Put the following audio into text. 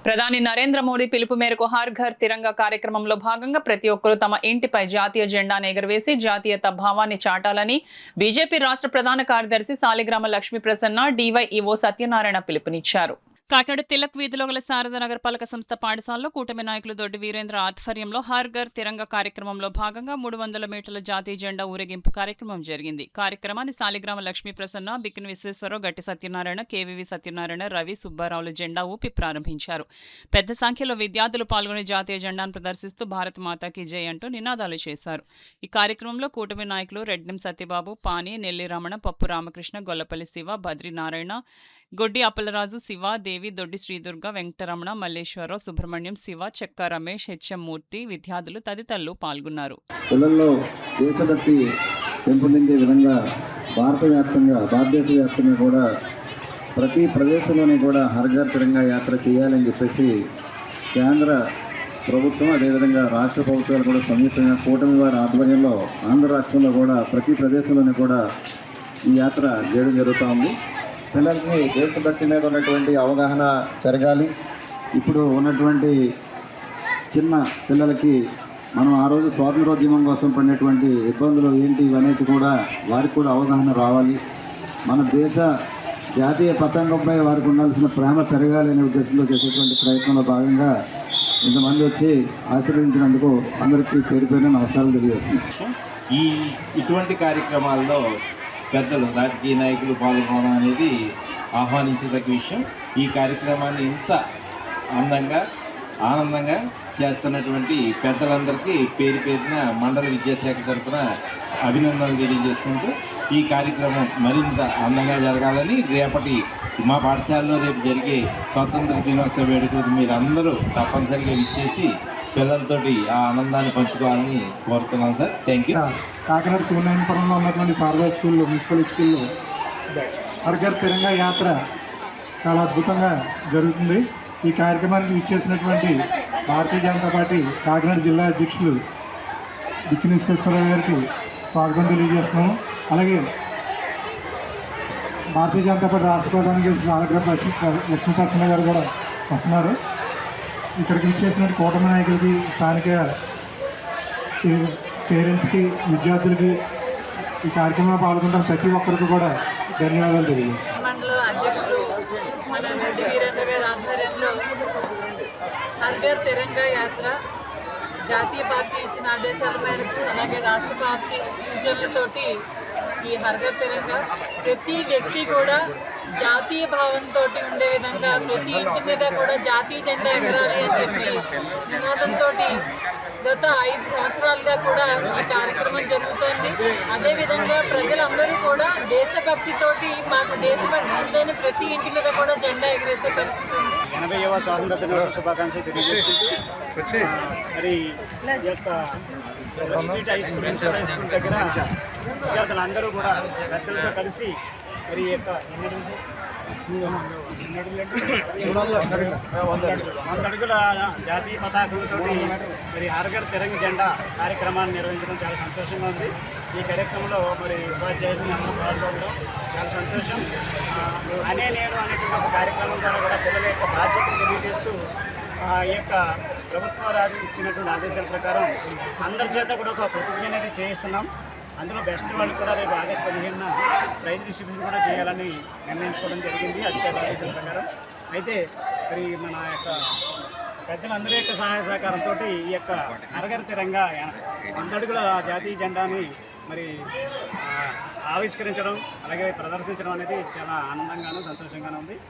ప్రధాని నరేంద్ర మోడీ పిలుపు మేరకు హర్ ఘర్ తిరంగా కార్యక్రమంలో భాగంగా ప్రతి ఒక్కరూ తమ ఇంటిపై జాతీయ జెండాను ఎగురవేసి జాతీయత భావాన్ని చాటాలని బీజేపీ రాష్ట్ర ప్రధాన కార్యదర్శి సాలిగ్రామ లక్ష్మీ ప్రసన్న డివైఈఓ సత్యనారాయణ పిలుపునిచ్చారు. కాకినాడ తిలక్ వీధిలో గల శారద నగరపాలక సంస్థ పాఠశాలలో కూటమి నాయకులు దొడ్డి వీరేంద్ర ఆధ్వర్యంలో హర్ ఘర్ తిరంగా కార్యక్రమంలో భాగంగా 300 మీటర్ల జాతీయ జెండా ఊరేగింపు కార్యక్రమం జరిగింది. కార్యక్రమాన్ని సాలిగ్రామ లక్ష్మీ ప్రసన్న, బిక్కిన విశ్వేశ్వరరావు, గట్టి సత్యనారాయణ, కేవీవి సత్యనారాయణ, రవి, సుబ్బారావులు జెండా ఊపి ప్రారంభించారు. పెద్ద సంఖ్యలో విద్యార్థులు పాల్గొని జాతీయ జెండాను ప్రదర్శిస్తూ భారత్ మాతాకి జై అంటూ నినాదాలు చేశారు. ఈ కార్యక్రమంలో కూటమి నాయకులు రెడ్డిం సత్యబాబు, పాని, నెల్లి రమణ, పప్పు రామకృష్ణ, గొల్లపల్లి శివ, బద్రి నారాయణ, గొడ్డి అప్పలరాజు, శివ, దేవి, దొడ్డి శ్రీదుర్గ, వెంకటరమణ, మల్లేశ్వరరావు, సుబ్రహ్మణ్యం, శివ, చెక్క రమేష్, హెచ్ఎం మూర్తి, విద్యార్థులు తదితరులు పాల్గొన్నారు. పిల్లల్లో దేశభక్తి పెంపొందించే విధంగా భారతదేశ వ్యాప్తంగా కూడా ప్రతి ప్రదేశంలోనే కూడా హర్ ఘర్ తిరంగా యాత్ర చేయాలని చెప్పేసి కేంద్ర ప్రభుత్వం అదేవిధంగా రాష్ట్ర ప్రభుత్వాలు కూడా సంయుక్తంగా కూటమి వారి ఆధ్వర్యంలో ఆంధ్ర రాష్ట్రంలో కూడా ప్రతి ప్రదేశంలోనే కూడా ఈ యాత్ర చేయడం జరుగుతూ ఉంది. పిల్లలకి దేశభక్తి మీద ఉన్నటువంటి అవగాహన పెరగాలి. ఇప్పుడు ఉన్నటువంటి చిన్న పిల్లలకి మనం ఆ రోజు స్వాతంత్రోద్యమం కోసం పడినటువంటి ఇబ్బందులు ఏంటి ఇవన్నీ కూడా వారికి కూడా అవగాహన రావాలి. మన దేశ జాతీయ పతాకంపై వారికి ఉండాల్సిన ప్రేమ పెరగాలి అనే ఉద్దేశంలో చేసేటువంటి ప్రయత్నంలో భాగంగా ఇంతమంది వచ్చి ఆశీర్వదించినందుకు అందరికీ పేరుపైన నమస్కారాలు తెలియజేస్తున్నాం. ఇటువంటి కార్యక్రమాల్లో పెద్దలు రాజకీయ నాయకులు పాల్గొనడం అనేది ఆహ్వానించదగ్గ విషయం. ఈ కార్యక్రమాన్ని ఇంత అందంగా ఆనందంగా చేస్తున్నటువంటి పెద్దలందరికీ పేరు పేరున మండల విద్యాశాఖ తరఫున అభినందనలు తెలియజేసుకుంటూ ఈ కార్యక్రమం మరింత అందంగా జరగాలని మా పాఠశాలలో రేపు జరిగే స్వాతంత్ర దినోత్సవ వేడుకలకు మీరందరూ తప్పనిసరిగా ఇచ్చేసి పిల్లలతోటి ఆ ఆనందాన్ని పంచుకోవాలని కోరుతున్నాను సార్. Thank you. కాకినాడ సూర్యనారాయణపురంలో ఉన్నటువంటి శారదా స్కూల్లో, మున్సిపల్ స్కూల్లో హర్ ఘర్ తిరంగా యాత్ర చాలా అద్భుతంగా జరుగుతుంది. ఈ కార్యక్రమానికి ఇచ్చేసినటువంటి భారతీయ జనతా పార్టీ కాకినాడ జిల్లా అధ్యక్షులు బిక్కిన విశ్వేశ్వరరావు గారికి స్వాగతం తెలియజేస్తున్నాము. అలాగే భారతీయ జనతా పార్టీ రాష్ట్ర ప్రధానికి సాలిగ్రామ లక్ష్మీ ప్రసన్న గారు కూడా వస్తున్నారు. ఇక్కడికి ఇచ్చేసినట్టు కూటమి నాయకులకి, స్థానిక పేరెంట్స్కి, విద్యార్థులకి, ఈ కార్యక్రమంలో పాల్గొంటున్న ప్రతి ఒక్కరికి కూడా ధన్యవాదాలు తెలియజేస్తాను. మండల అధ్యక్షులు మన రెడ్డి వీరేంద్ర గారి ఆధ్వర్యంలో హర్ ఘర్ తిరంగా యాత్ర జాతీయ పార్టీ ఇచ్చిన ఆదేశాల మేరకు అలాగే రాష్ట్ర పార్టీ సూచనలతోటి ఈ హర్ ఘర్ తిరంగా ప్రతి వ్యక్తి కూడా జాతీయ భావంతో ఉండే విధంగా ప్రతి ఇంటి మీద కూడా జాతీయ జెండా ఎగరాలి అని చెప్పి నినాదంతో గత 5 సంవత్సరాలుగా కూడా ఈ కార్యక్రమం జరుగుతోంది. అదేవిధంగా ప్రజలందరూ కూడా దేశభక్తితోటి మాకు దేశభక్తి ఉందని ప్రతి ఇంటి మీద కూడా జెండా ఎగరేసే పరిస్థితి ఉంది. 80వ స్వాతంత్ర దినోత్సవ శుభాకాంక్షలు తెలియజేసుకుంటూ మరి హై స్కూల్ దగ్గర విద్యార్థులందరూ కూడా పెద్దలతో కలిసి మరి ఈ యొక్క 100 అడుగుల జాతీయ పతాకంతో మరి హర్ ఘర్ తిరంగా జెండా కార్యక్రమాన్ని నిర్వహించడం చాలా సంతోషంగా ఉంది. ఈ కార్యక్రమంలో మరి ఉపాధ్యాయులు అందరూ పాల్గొనడం చాలా సంతోషం. నేను అనేటువంటి ఒక కార్యక్రమం ద్వారా కూడా పిల్లల యొక్క బాధ్యతను తెలియజేస్తూ ఈ యొక్క ప్రభుత్వం వారు ఇచ్చినటువంటి ఆదేశాల ప్రకారం అందరి చేత కూడా ఒక ప్రతిజ్ఞ అనేది చేయిస్తున్నాం. అందులో బెస్ట్ వాళ్ళు కూడా రేపు ఆగస్టు 15న ప్రైజ్ డిస్ట్రిబ్యూషన్ కూడా చేయాలని నిర్ణయించుకోవడం జరిగింది అధికారుల ఆదేశాల ప్రకారం. అయితే మరి మన యొక్క పెద్దలందరి యొక్క సహాయ సహకారంతో ఈ యొక్క హర్ ఘర్ తిరంగా 100 అడుగుల జాతీయ జెండాని మరి ఆవిష్కరించడం అలాగే ప్రదర్శించడం అనేది చాలా ఆనందంగాను సంతోషంగాను ఉంది.